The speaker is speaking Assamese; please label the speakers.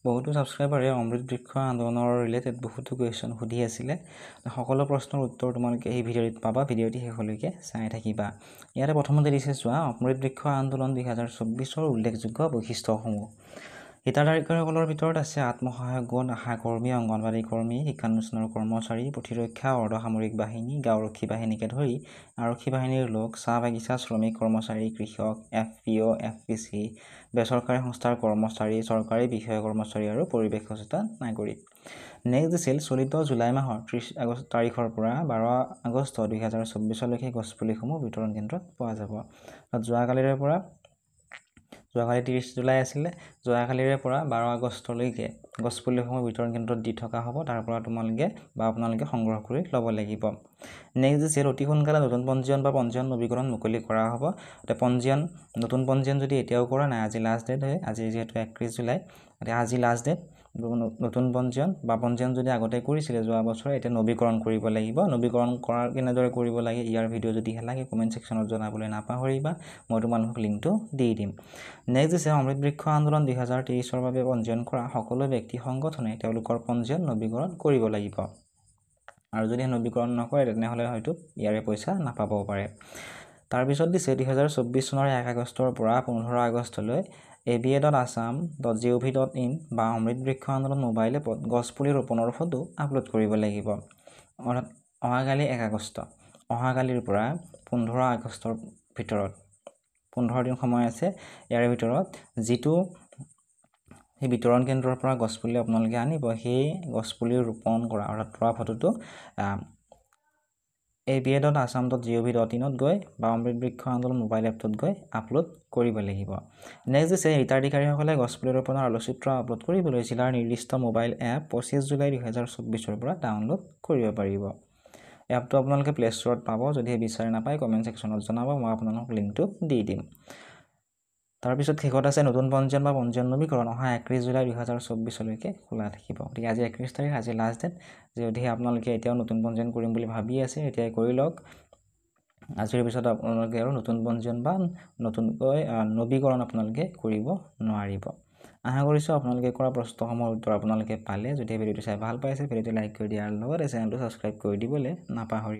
Speaker 1: বহুতো ছাবস্ক্ৰাইবাৰে অমৃত বৃক্ষ আন্দোলনৰ ৰিলেটেড বহুতো কুৱেশ্যন সুধি আছিলে। সকলো প্ৰশ্নৰ উত্তৰ তোমালোকে এই ভিডিঅ'ত পাবা। ভিডিঅ'টি শেষলৈকে চাই থাকিবা। ইয়াতে প্ৰথমতে দিছে চোৱা অমৃত বৃক্ষ আন্দোলন 2024ৰ উল্লেখযোগ্য বৈশিষ্ট্যসমূহ। হিতাধিকাৰীসকলৰ ভিতৰত আছে আত্মসহায়ক গোট, আশা কৰ্মী, অংগনবাড়ী কৰ্মী, শিক্ষানুষ্ঠানৰ কৰ্মচাৰী, প্ৰতিৰক্ষা, অৰ্ধসামৰিক বাহিনী, গাঁওৰক্ষী বাহিনীকে ধৰি আৰক্ষী বাহিনীৰ লোক, চাহ বাগিচা শ্ৰমিক কৰ্মচাৰী, কৃষক, FPO, FPC, বেচৰকাৰী সংস্থাৰ কৰ্মচাৰী, চৰকাৰী বিষয়া কৰ্মচাৰী আৰু পৰিৱেশ সচেতন নাগৰিক। নেক্সট দিছিল চলিত জুলাই মাহৰ 30 তাৰিখৰ পৰা 12 আগষ্ট 2024লৈকে গছপুলিসমূহ বিতৰণ কেন্দ্ৰত পোৱা যাব। যোৱাকালি 30 জুলাই আছিলে, যোৱাকালিৰে পৰা 12 আগষ্টলৈকে গছপুলিসমূহ বিতৰণ কেন্দ্ৰত দি থকা হ'ব। তাৰ পৰা আপোনালোকে সংগ্ৰহ কৰি ল'ব লাগিব। নেক্সট দিছিল অতি সোনকালে নতুন পঞ্জীয়ন বা পঞ্জীয়ন নৱীকৰণ মুকলি কৰা হ'ব। নতুন পঞ্জীয়ন যদি এতিয়াও কৰা নাই, আজি লাষ্ট ডেট হয়, আজি যিহেতু 31 জুলাই, আজি লাষ্ট ডেট। নতুন পঞ্জীয়ন বা পঞ্জীয়ন যদি আগতে কৰিছিলে যোৱা বছৰ, এতিয়া নৱীকৰণ কৰিব লাগিব। নৱীকৰণ কেনেদৰে কৰিব লাগে ইয়াৰ ভিডিঅ' যদিহে লাগে কমেণ্ট ছেকশ্যনত জনাবলৈ নাপাহৰিবা, মই তোমালোকক লিংকটো দি দিম। নেক্সট দিছে অমৃত বৃক্ষ আন্দোলন 2023ৰ বাবে পঞ্জীয়ন কৰা সকলো ব্যক্তি সংগঠনে তেওঁলোকৰ পঞ্জীয়ন নৱীকৰণ কৰিব লাগিব। আৰু যদি নৱীকৰণ নকৰে তেনেহ'লে হয়তো ইয়াৰে পইচা নাপাবও পাৰে। তাৰপিছত দিছে 2024 চনৰ 1 আগষ্টৰ পৰা 15 আগষ্টলৈ aba.assam.gov.in বা অমৃত বৃক্ষ আন্দোলন মোবাইল এপত গছপুলি ৰোপণৰ ফটো আপলোড কৰিব লাগিব। অহাকালি 1 আগষ্ট, অহাকালিৰ পৰা 15 আগষ্টৰ ভিতৰত 15 দিন সময় আছে। ইয়াৰ ভিতৰত যিটো সেই বিতৰণ কেন্দ্ৰৰ পৰা গছপুলি আপোনালোকে আনিব, সেই গছপুলি ৰোপণ কৰা অৰ্থাৎ ৰোৱা ফটোটো aba.assam.gov.in গৈ বা অমৃত বৃক্ষ আন্দোলন মোবাইল এপটোত গৈ আপলোড কৰিব লাগিব। নেক্সট দিছে হিতাধিকাৰীসকলে গছপুলি ৰোপণৰ আলোকচিত্ৰ আপলোড কৰিবলৈ জিলাৰ নিৰ্দিষ্ট মোবাইল এপ 25 জুলাই 2024ৰ পৰা ডাউনলোড কৰিব পাৰিব। এপটো আপোনালোকে প্লে ষ্টৰত পাব। যদিহে বিচাৰি নাপায় কমেণ্ট ছেকশ্যনত জনাব, মই আপোনালোকক লিংকটো দি দিম। তাৰপিছত শেষত আছে নতুন পঞ্জীয়ন বা পঞ্জীয়ন নৱীকৰণ অহা 31 জুলাই 2024লৈকে খোলা থাকিব। গতিকে আজি 31 তাৰিখ, আজি লাষ্ট ডেট। যদিহে আপোনালোকে এতিয়াও নতুন পঞ্জীয়ন কৰিম বুলি ভাবি আছে এতিয়াই কৰি লওক। আজিৰ পিছত আপোনালোকে আৰু নতুন পঞ্জীয়ন বা নতুনকৈ নৱীকৰণ আপোনালোকে কৰিব নোৱাৰিব। আশা কৰিছোঁ আপোনালোকে কৰা প্ৰশ্নসমূহৰ উত্তৰ আপোনালোকে পালে। যদি ভিডিঅ'টো চাই ভাল পাইছে ভিডিঅ'টো লাইক কৰি দিয়াৰ লগতে চেনেলটো ছাবস্ক্ৰাইব কৰি দিবলৈ নাপাহৰিব।